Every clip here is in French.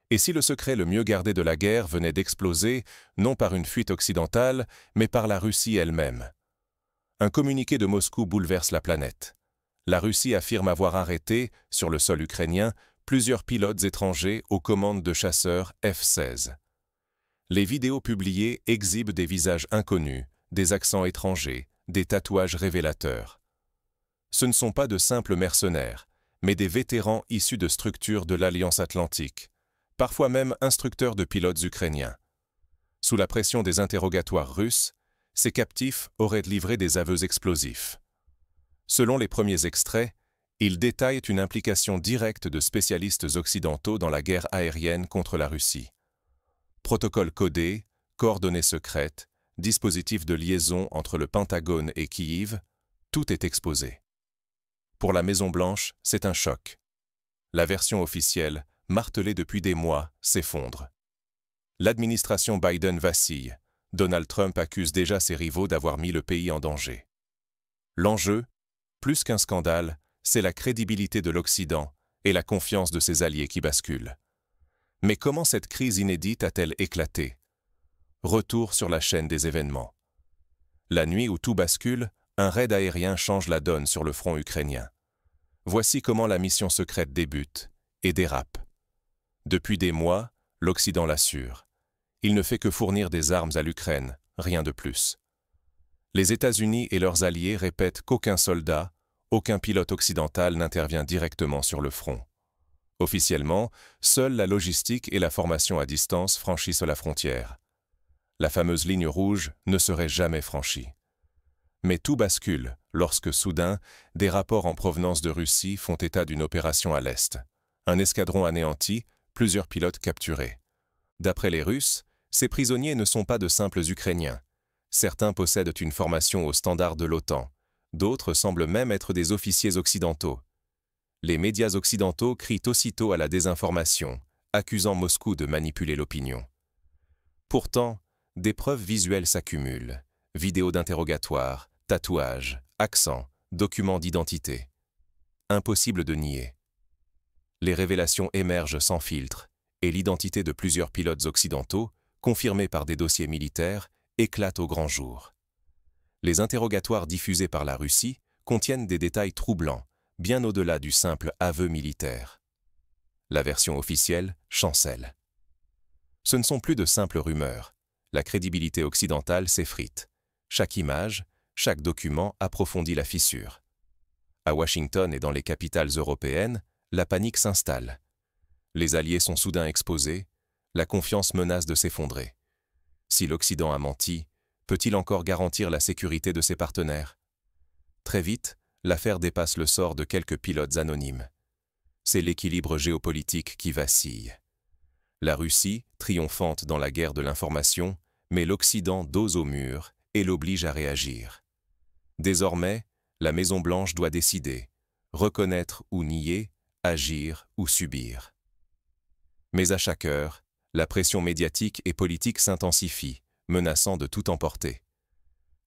Et si le secret le mieux gardé de la guerre venait d'exploser, non par une fuite occidentale, mais par la Russie elle-même? Un communiqué de Moscou bouleverse la planète. La Russie affirme avoir arrêté, sur le sol ukrainien, plusieurs pilotes étrangers aux commandes de chasseurs F-16. Les vidéos publiées exhibent des visages inconnus, des accents étrangers, des tatouages révélateurs. Ce ne sont pas de simples mercenaires, mais des vétérans issus de structures de l'Alliance Atlantique, parfois même instructeurs de pilotes ukrainiens. Sous la pression des interrogatoires russes, ces captifs auraient livré des aveux explosifs. Selon les premiers extraits, ils détaillent une implication directe de spécialistes occidentaux dans la guerre aérienne contre la Russie. Protocoles codés, coordonnées secrètes, dispositifs de liaison entre le Pentagone et Kiev, tout est exposé. Pour la Maison-Blanche, c'est un choc. La version officielle, martelée depuis des mois, s'effondre. L'administration Biden vacille. Donald Trump accuse déjà ses rivaux d'avoir mis le pays en danger. L'enjeu, plus qu'un scandale, c'est la crédibilité de l'Occident et la confiance de ses alliés qui basculent. Mais comment cette crise inédite a-t-elle éclaté? Retour sur la chaîne des événements. La nuit où tout bascule, un raid aérien change la donne sur le front ukrainien. Voici comment la mission secrète débute et dérape. Depuis des mois, l'Occident l'assure. Il ne fait que fournir des armes à l'Ukraine, rien de plus. Les États-Unis et leurs alliés répètent qu'aucun soldat, aucun pilote occidental n'intervient directement sur le front. Officiellement, seule la logistique et la formation à distance franchissent la frontière. La fameuse ligne rouge ne serait jamais franchie. Mais tout bascule lorsque, soudain, des rapports en provenance de Russie font état d'une opération à l'Est. Un escadron anéanti, plusieurs pilotes capturés. D'après les Russes, ces prisonniers ne sont pas de simples Ukrainiens. Certains possèdent une formation aux standards de l'OTAN. D'autres semblent même être des officiers occidentaux. Les médias occidentaux crient aussitôt à la désinformation, accusant Moscou de manipuler l'opinion. Pourtant, des preuves visuelles s'accumulent. Vidéos d'interrogatoire, tatouages, accents, documents d'identité. Impossible de nier. Les révélations émergent sans filtre, et l'identité de plusieurs pilotes occidentaux, confirmée par des dossiers militaires, éclate au grand jour. Les interrogatoires diffusés par la Russie contiennent des détails troublants, bien au-delà du simple aveu militaire. La version officielle chancelle. Ce ne sont plus de simples rumeurs. La crédibilité occidentale s'effrite. Chaque image, chaque document approfondit la fissure. À Washington et dans les capitales européennes, la panique s'installe. Les alliés sont soudain exposés, la confiance menace de s'effondrer. Si l'Occident a menti, peut-il encore garantir la sécurité de ses partenaires? Très vite, l'affaire dépasse le sort de quelques pilotes anonymes. C'est l'équilibre géopolitique qui vacille. La Russie, triomphante dans la guerre de l'information, met l'Occident dos au mur et l'oblige à réagir. Désormais, la Maison-Blanche doit décider, reconnaître ou nier, agir ou subir. Mais à chaque heure, la pression médiatique et politique s'intensifie, menaçant de tout emporter.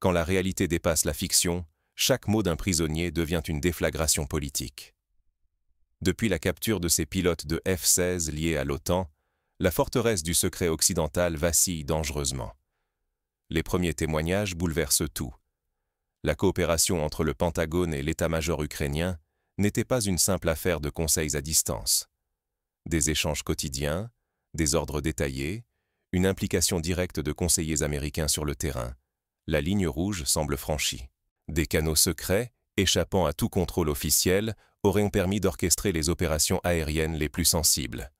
Quand la réalité dépasse la fiction, chaque mot d'un prisonnier devient une déflagration politique. Depuis la capture de ces pilotes de F-16 liés à l'OTAN, la forteresse du secret occidental vacille dangereusement. Les premiers témoignages bouleversent tout. La coopération entre le Pentagone et l'état-major ukrainien n'était pas une simple affaire de conseils à distance. Des échanges quotidiens, des ordres détaillés, une implication directe de conseillers américains sur le terrain. La ligne rouge semble franchie. Des canaux secrets, échappant à tout contrôle officiel, auraient permis d'orchestrer les opérations aériennes les plus sensibles.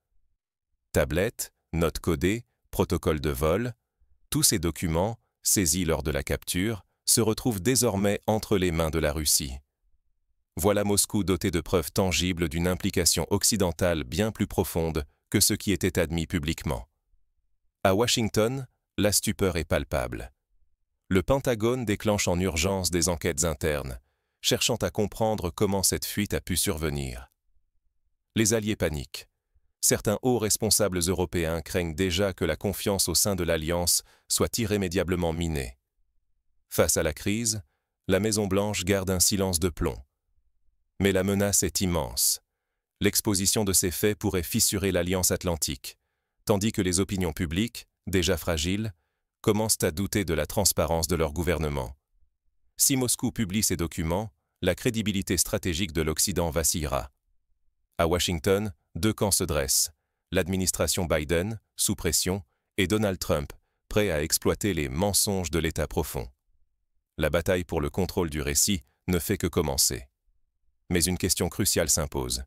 Tablettes, notes codées, protocoles de vol, tous ces documents, saisis lors de la capture, se retrouvent désormais entre les mains de la Russie. Voilà Moscou doté de preuves tangibles d'une implication occidentale bien plus profonde que ce qui était admis publiquement. À Washington, la stupeur est palpable. Le Pentagone déclenche en urgence des enquêtes internes, cherchant à comprendre comment cette fuite a pu survenir. Les alliés paniquent. Certains hauts responsables européens craignent déjà que la confiance au sein de l'Alliance soit irrémédiablement minée. Face à la crise, la Maison-Blanche garde un silence de plomb. Mais la menace est immense. L'exposition de ces faits pourrait fissurer l'Alliance Atlantique, tandis que les opinions publiques, déjà fragiles, commencent à douter de la transparence de leur gouvernement. Si Moscou publie ces documents, la crédibilité stratégique de l'Occident vacillera. À Washington, deux camps se dressent, l'administration Biden, sous pression, et Donald Trump, prêt à exploiter les mensonges de l'État profond. La bataille pour le contrôle du récit ne fait que commencer. Mais une question cruciale s'impose.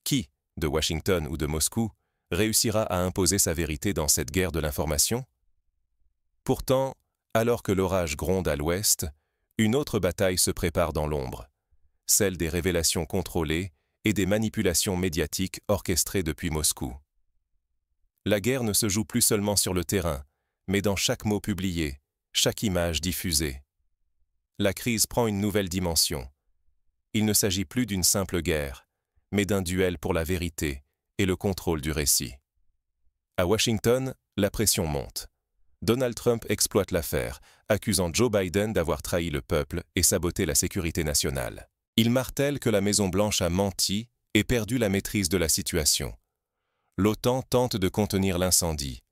Qui, de Washington ou de Moscou, réussira à imposer sa vérité dans cette guerre de l'information? Pourtant, alors que l'orage gronde à l'ouest, une autre bataille se prépare dans l'ombre, celle des révélations contrôlées et des manipulations médiatiques orchestrées depuis Moscou. La guerre ne se joue plus seulement sur le terrain, mais dans chaque mot publié, chaque image diffusée. La crise prend une nouvelle dimension. Il ne s'agit plus d'une simple guerre, mais d'un duel pour la vérité et le contrôle du récit. À Washington, la pression monte. Donald Trump exploite l'affaire, accusant Joe Biden d'avoir trahi le peuple et saboté la sécurité nationale. Il martèle que la Maison-Blanche a menti et perdu la maîtrise de la situation. L'OTAN tente de contenir l'incendie.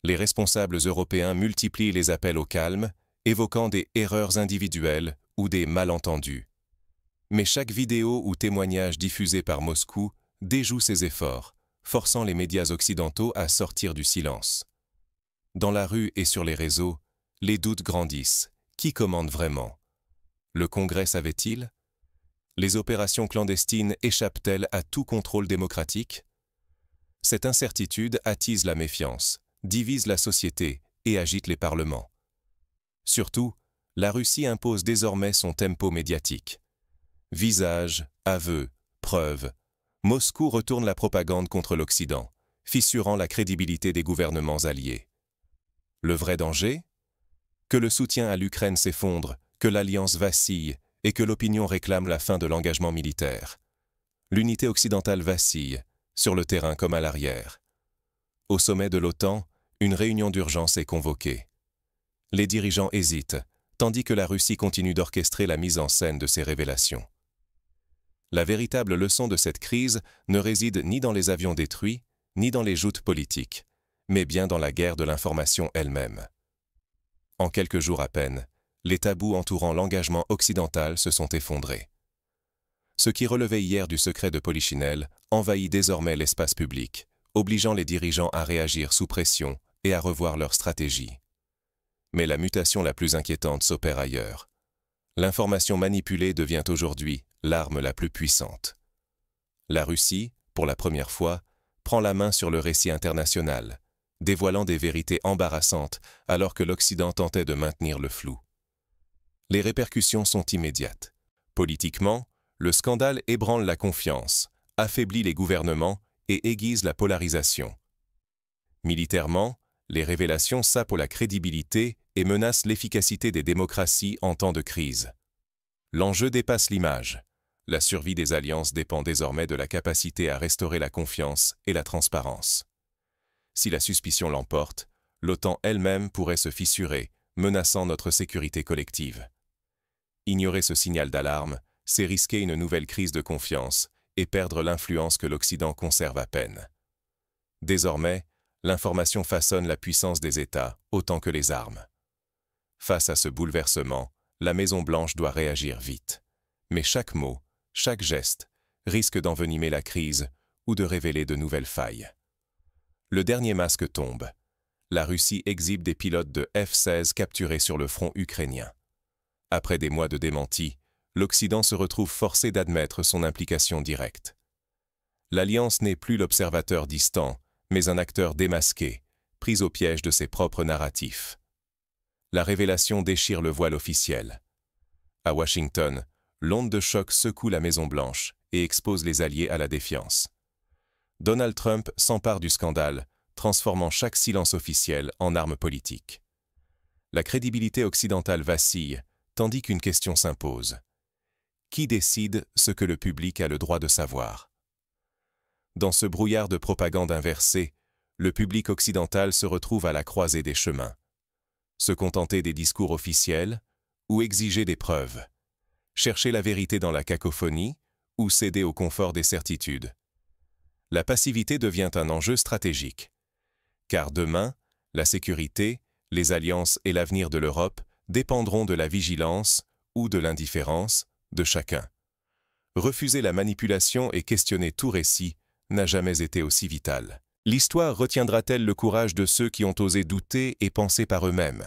Les responsables européens multiplient les appels au calme, évoquant des erreurs individuelles ou des malentendus. Mais chaque vidéo ou témoignage diffusé par Moscou déjoue ces efforts, forçant les médias occidentaux à sortir du silence. Dans la rue et sur les réseaux, les doutes grandissent. Qui commande vraiment? Le Congrès savait-il? Les opérations clandestines échappent-elles à tout contrôle démocratique? Cette incertitude attise la méfiance, divise la société et agite les parlements. Surtout, la Russie impose désormais son tempo médiatique. Visages, aveux, preuves, Moscou retourne la propagande contre l'Occident, fissurant la crédibilité des gouvernements alliés. Le vrai danger? Que le soutien à l'Ukraine s'effondre, que l'alliance vacille et que l'opinion réclame la fin de l'engagement militaire. L'unité occidentale vacille, sur le terrain comme à l'arrière. Au sommet de l'OTAN, une réunion d'urgence est convoquée. Les dirigeants hésitent, tandis que la Russie continue d'orchestrer la mise en scène de ces révélations. La véritable leçon de cette crise ne réside ni dans les avions détruits, ni dans les joutes politiques, mais bien dans la guerre de l'information elle-même. En quelques jours à peine, les tabous entourant l'engagement occidental se sont effondrés. Ce qui relevait hier du secret de Polichinelle envahit désormais l'espace public, obligeant les dirigeants à réagir sous pression et à revoir leur stratégie. Mais la mutation la plus inquiétante s'opère ailleurs. L'information manipulée devient aujourd'hui l'arme la plus puissante. La Russie, pour la première fois, prend la main sur le récit international, dévoilant des vérités embarrassantes alors que l'Occident tentait de maintenir le flou. Les répercussions sont immédiates. Politiquement, le scandale ébranle la confiance, affaiblit les gouvernements et aiguise la polarisation. Militairement, les révélations sapent la crédibilité et menacent l'efficacité des démocraties en temps de crise. L'enjeu dépasse l'image. La survie des alliances dépend désormais de la capacité à restaurer la confiance et la transparence. Si la suspicion l'emporte, l'OTAN elle-même pourrait se fissurer, menaçant notre sécurité collective. Ignorer ce signal d'alarme, c'est risquer une nouvelle crise de confiance et perdre l'influence que l'Occident conserve à peine. Désormais, l'information façonne la puissance des États autant que les armes. Face à ce bouleversement, la Maison-Blanche doit réagir vite. Mais chaque mot, chaque geste, risque d'envenimer la crise ou de révéler de nouvelles failles. Le dernier masque tombe. La Russie exhibe des pilotes de F-16 capturés sur le front ukrainien. Après des mois de démentis, l'Occident se retrouve forcé d'admettre son implication directe. L'Alliance n'est plus l'observateur distant, mais un acteur démasqué, pris au piège de ses propres narratifs. La révélation déchire le voile officiel. À Washington, l'onde de choc secoue la Maison-Blanche et expose les alliés à la défiance. Donald Trump s'empare du scandale, transformant chaque silence officiel en arme politique. La crédibilité occidentale vacille, tandis qu'une question s'impose. Qui décide ce que le public a le droit de savoir? Dans ce brouillard de propagande inversée, le public occidental se retrouve à la croisée des chemins. Se contenter des discours officiels ou exiger des preuves? Chercher la vérité dans la cacophonie ou céder au confort des certitudes? La passivité devient un enjeu stratégique. Car demain, la sécurité, les alliances et l'avenir de l'Europe dépendront de la vigilance ou de l'indifférence de chacun. Refuser la manipulation et questionner tout récit n'a jamais été aussi vital. L'histoire retiendra-t-elle le courage de ceux qui ont osé douter et penser par eux-mêmes?